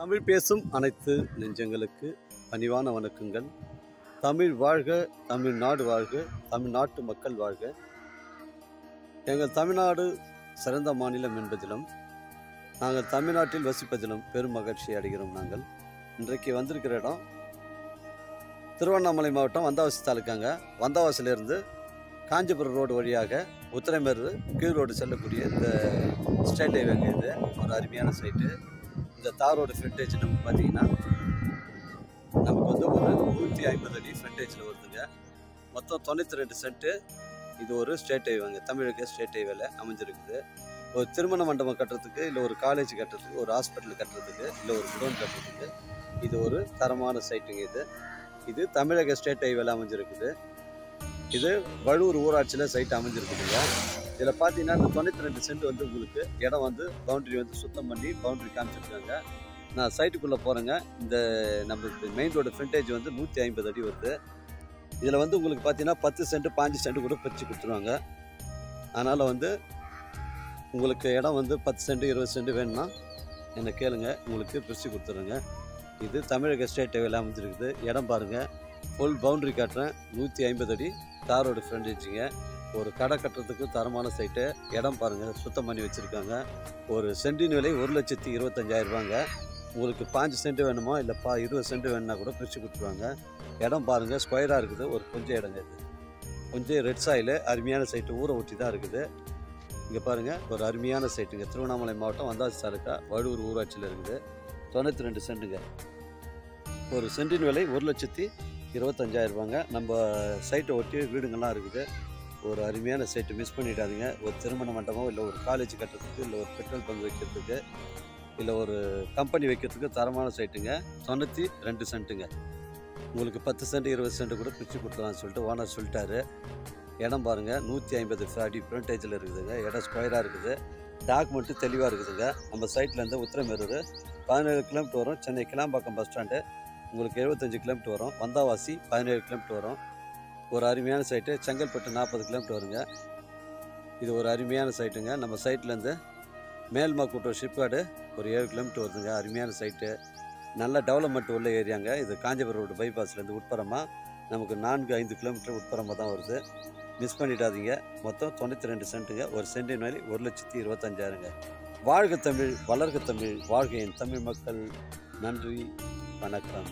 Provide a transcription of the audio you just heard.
தமிழ் பேசும் அனைத்து நெஞ்சங்களுக்கு பணிவான வணக்கங்கள். தமிழ் வாழ்க, தமிழ்நாடு வாழ்க, தமிழ்நாட்டு மக்கள் வாழ்க. எங்கள் தமிழ்நாடு சிறந்த மாநிலம் என்பதிலும் நாங்கள் தமிழ்நாட்டில் வசிப்பதிலும் பெரும் மகிழ்ச்சி அடைகிறோம். நாங்கள் இன்றைக்கு வந்திருக்கிற இடம் திருவண்ணாமலை மாவட்டம் வந்தவாசி தாலுக்காங்க. வந்தவாசிலிருந்து காஞ்சிபுரம் ரோடு வழியாக உத்திரமேறு கீழ் ரோடு செல்லக்கூடிய இந்த ஸ்டேட் ஹைவேங்க. இது ஒரு அருமையான சைட்டு. இந்த தார் ரோடு ஃப்ரண்டேஜ் நமக்கு பார்த்தீங்கன்னா நமக்கு வந்து ஒரு 150 அடி ஃப்ரண்டேஜில் வருதுங்க. மொத்தம் 92 சென்ட்டு. இது ஒரு ஸ்டேட் ஹைவேங்க, தமிழக ஸ்டேட் ஹைவேல அமைஞ்சிருக்குது. ஒரு திருமண மண்டபம் கட்டுறதுக்கு, இல்லை ஒரு காலேஜ் கட்டுறதுக்கு, ஒரு ஹாஸ்பிட்டல் கட்டுறதுக்கு, இல்லை ஒரு குடோன் கட்டுறதுக்கு இது ஒரு தரமான சைட்டுங்க. இது தமிழக ஸ்டேட் ஹைவேல அமைஞ்சிருக்குது. இது வழுவூர் ஊராட்சியில் சைட் அமைஞ்சிருக்குதுங்க. இதில் பார்த்தீங்கன்னா இந்த 92 சென்ட் வந்து உங்களுக்கு இடம் வந்து பவுண்ட்ரி வந்து சுத்தம் பண்ணி பவுண்ட்ரி காமிச்சிருக்காங்க. நான் சைட்டுக்குள்ளே போகிறேங்க. இந்த நம்மளுக்கு மெயின் ரோடு ஃப்ரண்டேஜ் வந்து 150 அடி வருது. இதில் வந்து உங்களுக்கு பார்த்தீங்கன்னா 10 சென்ட் 5 சென்ட் கூட பிரித்து கொடுத்துருவாங்க. அதனால் வந்து உங்களுக்கு இடம் வந்து 10 சென்ட் 20 சென்ட் வேணும்னா என்னை கேளுங்க, உங்களுக்கு பிரித்து கொடுத்துருங்க. இது தமிழக ஸ்டேட் ஹைவேல அமைஞ்சிருக்குது. இடம் பாருங்கள், ஃபுல் பவுண்ட்ரி காட்டுறேன். 150 அடி தார் ரோடு ஃப்ரண்டேஜுங்க. ஒரு கடை கட்டுறதுக்கு தரமான சைட்டு. இடம் பாருங்கள், சுத்தம் பண்ணி வச்சுருக்காங்க. ஒரு சென்டின் விலை 1,25,000 ரூபாங்க. உங்களுக்கு 5 சென்ட் வேணுமோ இல்லை 20 சென்ட் வேணுன்னா கூட பிரித்து கொடுத்துருவாங்க. இடம் பாருங்கள், ஸ்கொயராக இருக்குது. ஒரு கொஞ்சம் இடங்க. இது கொஞ்சம் ரெட் சாயில் அருமையான சைட்டு, ஊரை ஒட்டி தான் இருக்குது. இங்கே பாருங்கள், ஒரு அருமையான சைட்டுங்க. திருவண்ணாமலை மாவட்டம் வந்தவாசி தாலுக்கா வழுவூர் ஊராட்சியில் இருக்குது. 92 சென்ட்டுங்க. ஒரு சென்டின் விலை 1,25,000 ரூபாங்க. நம்ம சைட்டை ஒட்டி வீடுங்கள்லாம் இருக்குது. ஒரு அருமையான சைட்டு, மிஸ் பண்ணிடாதீங்க. ஒரு திருமண மண்டபம், இல்லை ஒரு காலேஜ் கட்டுறதுக்கு, இல்லை ஒரு பெட்ரோல் பங்க் வைக்கிறதுக்கு, இல்லை ஒரு கம்பெனி வைக்கிறதுக்கு தரமான சைட்டுங்க. 92 சென்ட்டுங்க. உங்களுக்கு 10 சென்ட் 20 சென்ட் கூட பிரித்து கொடுத்துலான்னு சொல்லிட்டு ஓனர் சொல்லிட்டாரு. இடம் பாருங்கள், 150 அடி ஃப்ரண்டேஜில் இருக்குதுங்க. இடம் ஸ்கொயராக இருக்குது. டாக்குமெண்ட்டு தெளிவாக இருக்குதுங்க. நம்ம சைட்லேருந்து உத்திரமேரூர் 17 கிலோமீட்டர் வரும். சென்னை கிளாம்பாக்கம் பஸ் ஸ்டாண்டு உங்களுக்கு 75 கிலோமீட்டர் வரும். வந்தவாசி 17 கிலோமீட்டர் வரும். ஒரு அருமையான சைட்டு. செங்கல்பட்டு 40 கிலோமீட்டர் வருங்க. இது ஒரு அருமையான சைட்டுங்க. நம்ம சைட்லேருந்து மேல்மாக்கூட்டூர் ஷிப்கார்டு ஒரு 7 கிலோமீட்டர் வருதுங்க. அருமையான சைட்டு, நல்ல டெவலப்மெண்ட் உள்ள ஏரியாங்க. இது காஞ்சிபுரம் ரோடு பைபாஸ்லேருந்து உட்புறமாக நமக்கு 4-5 கிலோமீட்டர் உட்புறமாக தான் வருது. மிஸ் பண்ணிடாதீங்க. மொத்தம் 92 சென்ட்டுங்க. ஒரு சென்டின் விலை 1,25,000ங்க. வாழ்க தமிழ், வளர்க தமிழ், வாழ்க என் தமிழ் மக்கள். நன்றி, வணக்கம்.